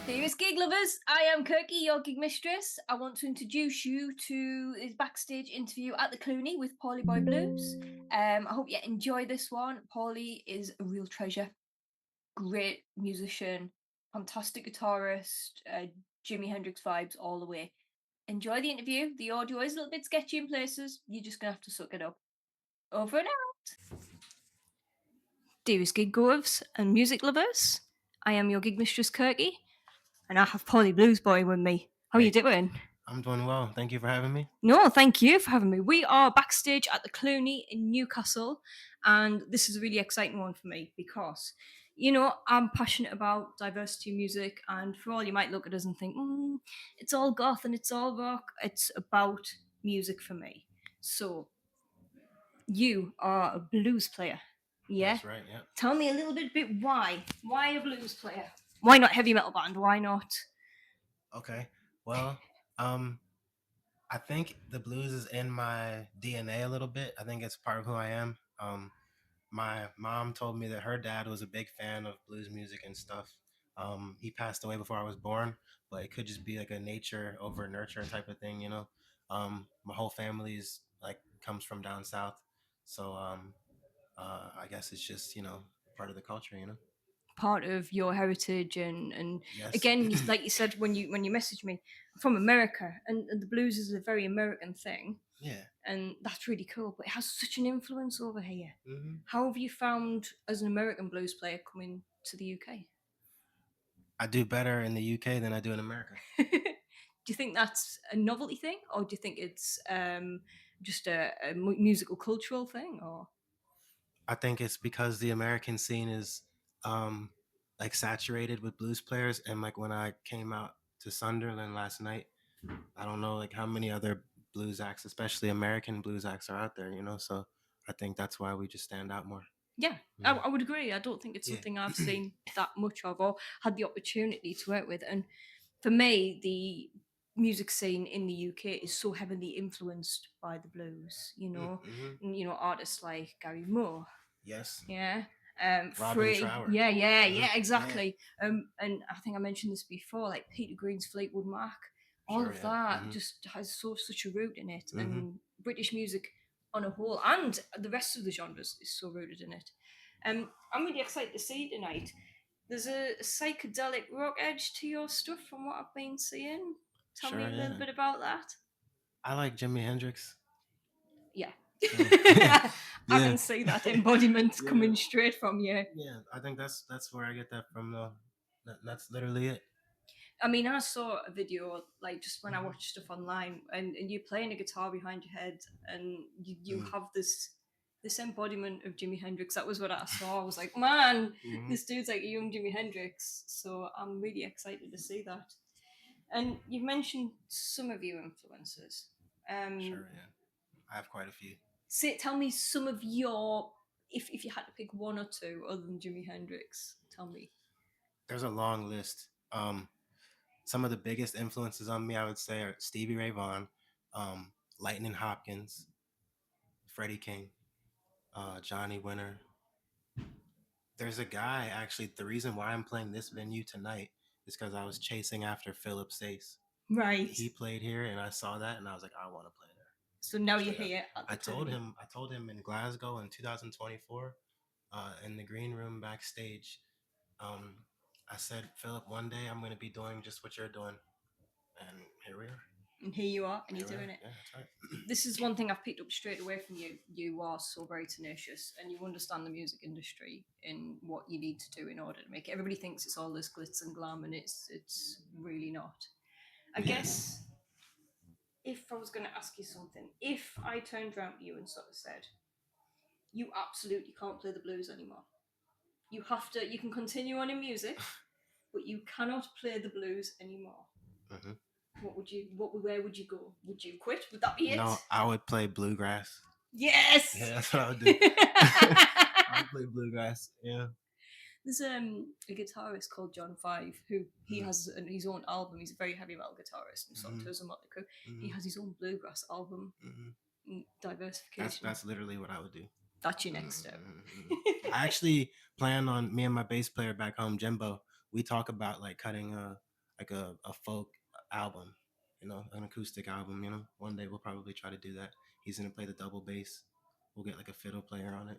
Dearest gig lovers, I am Kirky, your gig mistress. I want to introduce you to his backstage interview at the Cluny with Paulie Boy Blues. I hope you enjoy this one. Paulie is a real treasure, great musician, fantastic guitarist, Jimi Hendrix vibes all the way. Enjoy the interview. The audio is a little bit sketchy in places. You're just gonna have to suck it up. Over and out. Dearest gig goers and music lovers, I am your gig mistress Kirky, and I have Paulie Blues Boy with me. How are you doing? I'm doing well. Thank you for having me. No, thank you for having me. We are backstage at the Cluny in Newcastle, and this is a really exciting one for me because, I'm passionate about diversity in music, and for all you might look at us and think, it's all goth and it's all rock, it's about music for me. So, you are a blues player. Yeah? That's right. Yeah. Tell me a little bit why. Why a blues player? Why not heavy metal band? Why not? Okay. Well, um, I think the blues is in my DNA a little bit. I think it's part of who I am. My mom told me that her dad was a big fan of blues music and stuff. He passed away before I was born, but it could just be like a nature over nurture type of thing, you know. My whole family's like comes from down south, so I guess it's just part of the culture, you know. Part of your heritage and Yes. again, like you said when you messaged me, I'm from America, and the blues is a very American thing, Yeah. and that's really cool, but it has such an influence over here. Hmm. How have you found as an American blues player coming to the UK? I do better in the UK than I do in America. Do you think that's a novelty thing, or do you think it's just a musical cultural thing, or I think it's because the American scene is um like saturated with blues players, and like when I came out to Sunderland last night, I don't know like how many other blues acts, especially American blues acts, are out there, you know, so I think that's why we just stand out more. yeah, Mhm. I would agree. I don't think it's Yeah. something I've seen that much of or had the opportunity to work with. And for me, the music scene in the UK is so heavily influenced by the blues. Mm-hmm. And, artists like Gary Moore, Yes. yeah, Robin Free, Trower. yeah, Yeah. exactly. And I think I mentioned this before, like Peter Green's Fleetwood Mac. All Sure. of Yeah. that Mm-hmm. just has such a root in it, Mm-hmm. and British music on a whole, and the rest of the genres is so rooted in it. I'm really excited to see tonight. There's a psychedelic rock edge to your stuff from what I've been seeing. Tell me Sure. a little Yeah. bit about that. I like Jimi Hendrix. Yeah. Yeah. I Yeah. can see that embodiment Yeah. coming straight from you. Yeah, I think that's where I get that from though. That's literally it. I mean, I saw a video like just when I Mhm. watched stuff online, and you're playing a guitar behind your head, and you Mm. have this embodiment of Jimi Hendrix. That was what I saw. I was like, man, Mhm. this dude's like a young Jimi Hendrix. So I'm really excited to see that. And you've mentioned some of your influences. Um, Sure, yeah. I have quite a few. tell me some of your, if you had to pick one or two other than Jimi Hendrix, tell me. There's a long list. Some of the biggest influences on me, I would say, are Stevie Ray Vaughan, Lightning Hopkins, Freddie King, Johnny Winter. There's a guy actually. The reason why I'm playing this venue tonight is because I was chasing after Philip Sace. Right. He played here, and I saw that, and I was like, I want to play there. So now you're Straight up. here at the I told Cluny. him. I told him in Glasgow in 2024, in the green room backstage. Um, I said, Philip, one day I'm going to be doing just what you're doing, and here we are. And here you are, and Here you're we doing are. it. Yeah, that's right. This is one thing I've picked up straight away from you. You are so very tenacious, and you understand the music industry in what you need to do in order to make it. Everybody thinks it's all this glitz and glam, and it's really not. I guess if I was going to ask you something, if I turned around to you and sort of said, "You absolutely can't play the blues anymore. You have to. You can continue on in music, but you cannot play the blues anymore." Hmm. What would you? Where would you go? Would you quit? Would that be it? No, I would play bluegrass. Yes. Yeah, that's what I would do. I would play bluegrass. Yeah. There's a guitarist called John Five who he Mm-hmm. has his own album. He's a very heavy metal guitarist and sort of Mm-hmm. does a Motley Crue. He Mm-hmm. has his own bluegrass album. Mm-hmm. That's Diversification. that's literally what I would do. That's your next step. Mm-hmm. I actually plan on me and my bass player back home, Jimbo. We talk about like cutting like a folk album, an acoustic album. One day we'll probably try to do that. He's gonna play the double bass. We'll get like a fiddle player on it.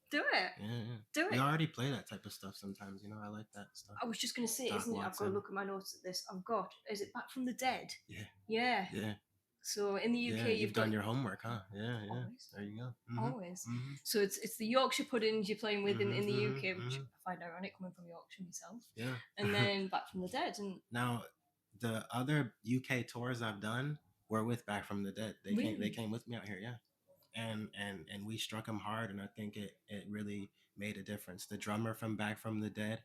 Do it. Yeah. Do We it. already play that type of stuff sometimes. I like that stuff. I was just going to say, Doc isn't it? I've got to Watson. look at my notes at this. I've got, is it Back from the Dead? Yeah. Yeah. Yeah. So in the UK, Yeah, you've done your homework, huh? Yeah. Always. There you go. Always. So it's the Yorkshire Puddings you're playing with in the UK, which I find ironic coming from Yorkshire myself. Yeah. And then Back from the Dead. And now, the other UK tours I've done were with Back from the Dead. They came with me out here, yeah. And we struck them hard, and I think it really made a difference. The drummer from Back from the Dead,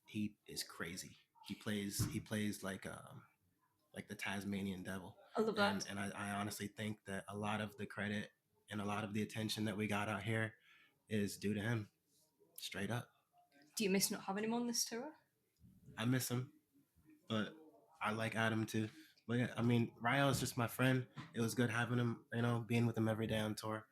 he is crazy. He plays like the Tasmanian devil. I love that. And I honestly think that a lot of the credit and a lot of the attention that we got out here is due to him. Straight up. Do you miss not having him on this tour? I miss him, but I like Adam too. But yeah, I mean, Ryo is just my friend. It was good having him, being with him every day on tour.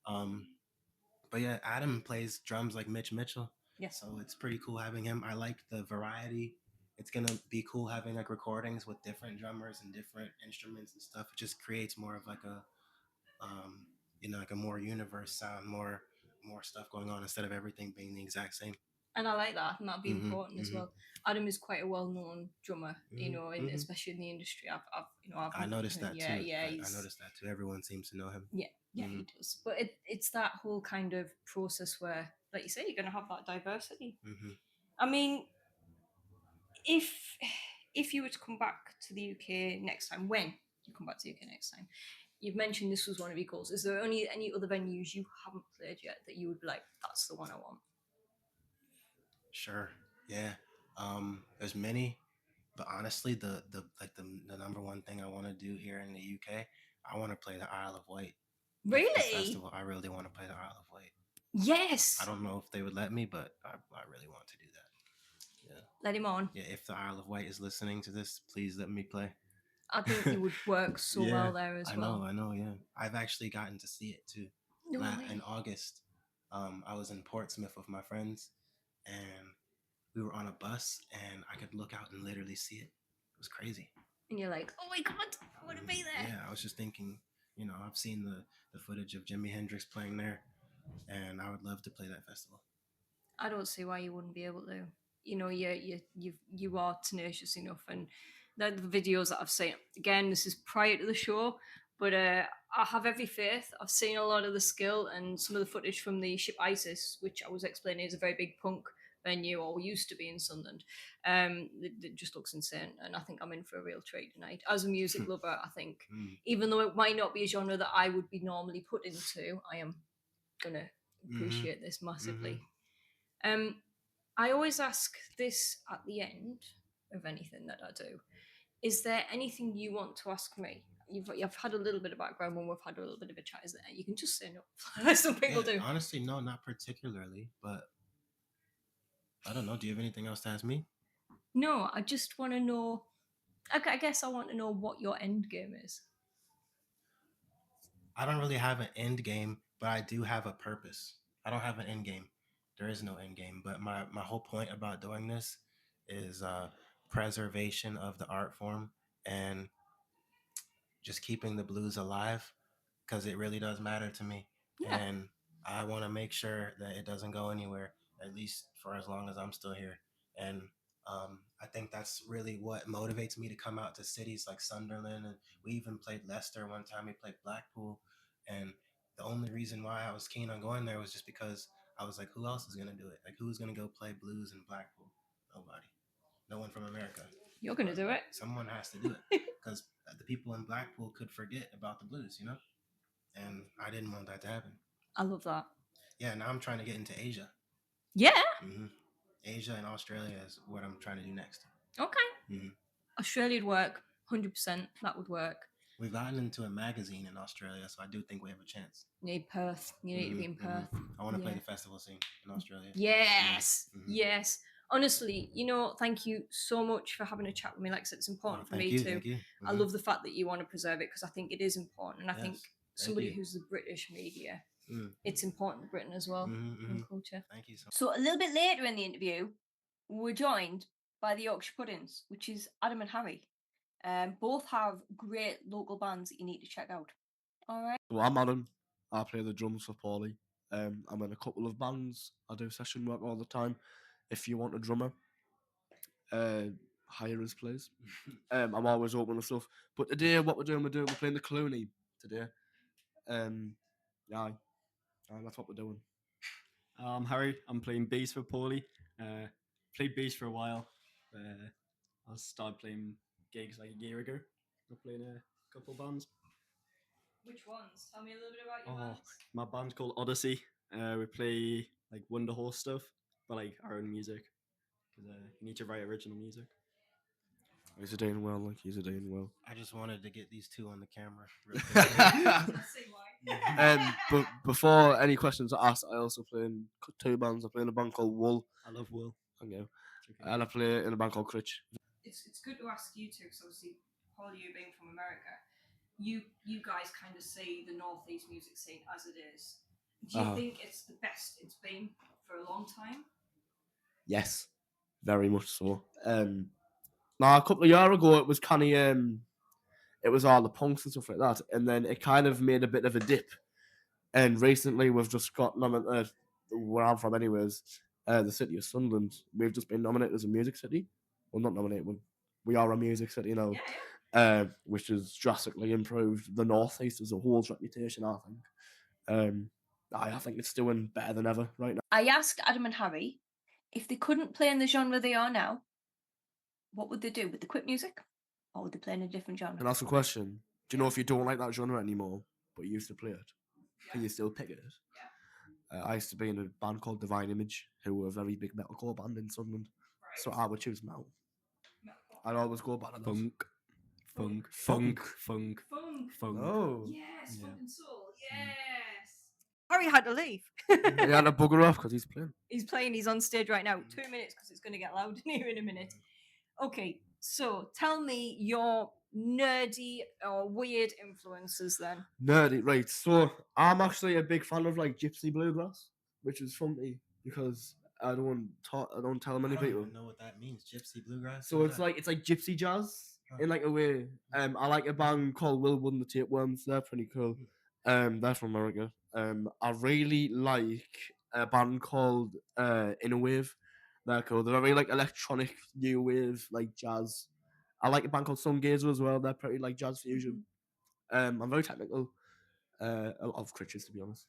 But yeah, Adam plays drums like Mitch Mitchell. Yes. So it's pretty cool having him. I like the variety. It's gonna be cool having like recordings with different drummers and different instruments and stuff. It just creates more of like a, like a more universe sound, more stuff going on instead of everything being the exact same. And I like that, and that'd be important as well. Adam is quite a well-known drummer, especially in the industry. I noticed that too. Yeah, I noticed that too. Everyone seems to know him. Yeah, he does. But it's that whole kind of process where, like you say, you're going to have that diversity. I mean, if you were to come back to the UK next time, when you come back to the UK next time, you've mentioned this was one of your goals. Is there any other venues you haven't played yet that you would be like, that's the one I want? Sure. Yeah. There's many, but honestly, the number one thing I want to do here in the UK, I want to play the Isle of Wight. Really? The festival. I really want to play the Isle of Wight. Yes. I don't know if they would let me, but I really want to do that. Yeah. Let him on. Yeah. If the Isle of Wight is listening to this, please let me play. I think it would work so well there as well. I know. Yeah. I've actually gotten to see it too. No way. In August, I was in Portsmouth with my friends, and we were on a bus, and I could look out and literally see it. It was crazy. And you're like, oh my God, I want to be there. Yeah, I was just thinking, I've seen the footage of Jimi Hendrix playing there, and I would love to play that festival. I don't see why you wouldn't be able to. You are tenacious enough, and the videos that I've seen, again, this is prior to the show, but I have every faith. I've seen a lot of the skill and some of the footage from the Ship Isis, which I was explaining is a very big punk venue, or used to be in Sunderland. It just looks insane, and I think I'm in for a real treat tonight. As a music lover, I think, even though it might not be a genre that I would be normally put into, I am gonna appreciate this massively. I always ask this at the end of anything that I do. Is there anything you want to ask me? You've had a little bit of background when we've had a little bit of a chat. Is there? You can just say no. Some people do. Honestly, no, not particularly, but I don't know. Do you have anything else to ask me? No, I just want to know. I guess I want to know what your end game is. I don't really have an end game, but I do have a purpose. I don't have an end game. There is no end game, but my whole point about doing this is preservation of the art form and just keeping the blues alive, because it really does matter to me. Yeah. And I want to make sure that it doesn't go anywhere, at least for as long as I'm still here. And I think that's really what motivates me to come out to cities like Sunderland. And we even played Leicester one time. We played Blackpool. And the only reason why I was keen on going there was just because I was like, who else is going to do it? Like, who's going to go play blues in Blackpool? Nobody. No one from America. You're going to do it. Someone has to do it, because the people in Blackpool could forget about the blues, And I didn't want that to happen. I love that. Yeah, now I'm trying to get into Asia. Yeah. Asia and Australia is what I'm trying to do next. Okay. Australia'd work. 100%. That would work. We've gotten into a magazine in Australia, so I do think we have a chance. You need Perth. You need to be in Perth. I want to play the festival scene in Australia. Yes. Yes. Honestly, thank you so much for having a chat with me. Like I said, it's important for me too. Thank you. I love the fact that you want to preserve it, because I think it is important. And I think somebody who's the British media, it's important in Britain as well, in culture. Thank you so much. So a little bit later in the interview, we're joined by the Yorkshire Puddings, which is Adam and Harry. Both have great local bands that you need to check out. All right. Well, I'm Adam. I play the drums for Paulie. I'm in a couple of bands. I do session work all the time. If you want a drummer, hire us, please. I'm always open to stuff. But today, what we're playing the Cluny today. Yeah, that's what we're doing. I'm Harry. I'm playing bass for Paulie. Played bass for a while. I started playing gigs like a year ago. I'm playing a couple bands. Which ones? Tell me a little bit about your bands. My band's called Odyssey. We play like Wonder Horse stuff, but like our own music. Because you need to write original music. He's doing well. I just wanted to get these two on the camera. Let's see why. But before any questions are asked, I also play in two bands. I play in a band called Wool. I love Wool. Thank you. Okay. And I play in a band called Critch. It's good to ask you two, because obviously, Paulie, you being from America, you guys kind of see the Northeast music scene as it is. Do you think it's the best it's been for a long time? Yes, very much so. Now a couple of years ago, it was kind of it was all the punks and stuff like that, and then it kind of made a bit of a dip. And recently, we've just got nominated. Where I'm from, anyways, the city of Sunderland. We've just been nominated as a music city. Well, not nominated. We are a music city now, which has drastically improved the Northeast as a whole's reputation. I think. I think it's doing better than ever right now. I asked Adam and Harry if they couldn't play in the genre they are now, what would they do? Would they quit music, or would they play in a different genre? And that's the question. Do you know if you don't like that genre anymore, but you used to play it, can you still pick it? Yeah. I used to be in a band called Divine Image, who were a very big metalcore band in Sunderland. Right. So I would choose metal. I'd always go back to funk. Oh. Yes, funk and soul. Yes. Harry had to leave. He had to bugger off because he's playing. He's on stage right now. 2 minutes because it's going to get loud in here in a minute. Okay, so tell me your nerdy or weird influences then. Nerdy, right. So I'm actually a big fan of like gypsy bluegrass, which is funny because I don't tell many people. I don't even know what that means. Gypsy bluegrass. So it's like gypsy jazz in like a way. I like a band called Will Wooden the Tapeworms. They're pretty cool. They're from America. I really like a band called Inner Wave. They're cool. They're very like electronic, new wave, like jazz. I like a band called Sungazer as well. They're pretty like jazz fusion. I'm very technical. A lot of Critches, to be honest.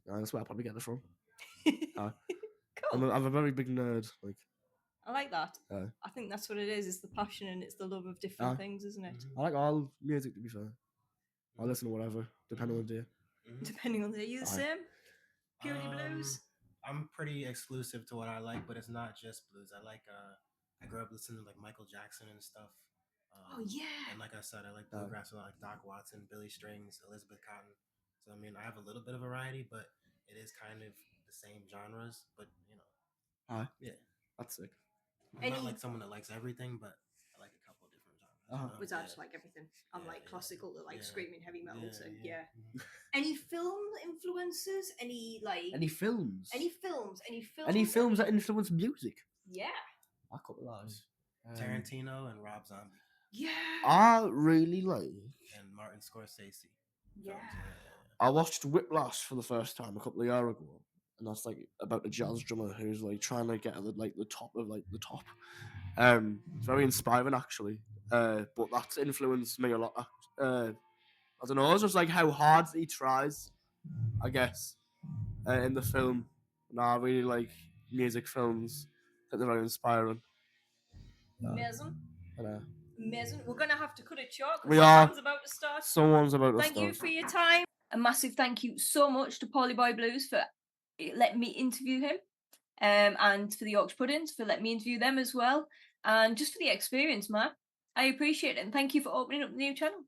That's where I probably get it from. Cool. I'm a very big nerd. Like, I like that. I think that's what it is. It's the passion and it's the love of different things, isn't it? I like all music, to be fair. I listen to whatever, depending on the day. Depending on the day. You the same? Purely blues? I'm pretty exclusive to what I like, but it's not just blues. I like I grew up listening to like Michael Jackson and stuff. Oh yeah. And like I said, I like bluegrass, so I like Doc Watson, Billy Strings, Elizabeth Cotton. So I mean, I have a little bit of variety, but it is kind of the same genres. But you know, yeah, that's sick. I'm not like someone that likes everything, but I like a couple of different genres. You know? Which I just like everything. I'm like classical, like screaming heavy metal. Yeah. Any film influences? Any films? Any films? Any films that influence music? Yeah. I couple of those. Tarantino and Rob Zombie. Yeah. I really like. And Martin Scorsese. Yeah. I watched Whiplash for the first time a couple of years ago, and that's like about a jazz drummer who's like trying to get at the top of like the top. It's very inspiring actually. But that's influenced me a lot. I don't know. It's just like how hard he tries, I guess, in the film. And I really like music films. I think they're very inspiring. Amazing. Amazing. We're gonna have to cut it short We because are. someone's about to start. Someone's about to Thank start. you for your time. A massive thank you so much to Paulie Boy Blues for letting me interview him, and for the Yorkshire Puddings for letting me interview them as well, and just for the experience, man. I appreciate it, and thank you for opening up the new channel.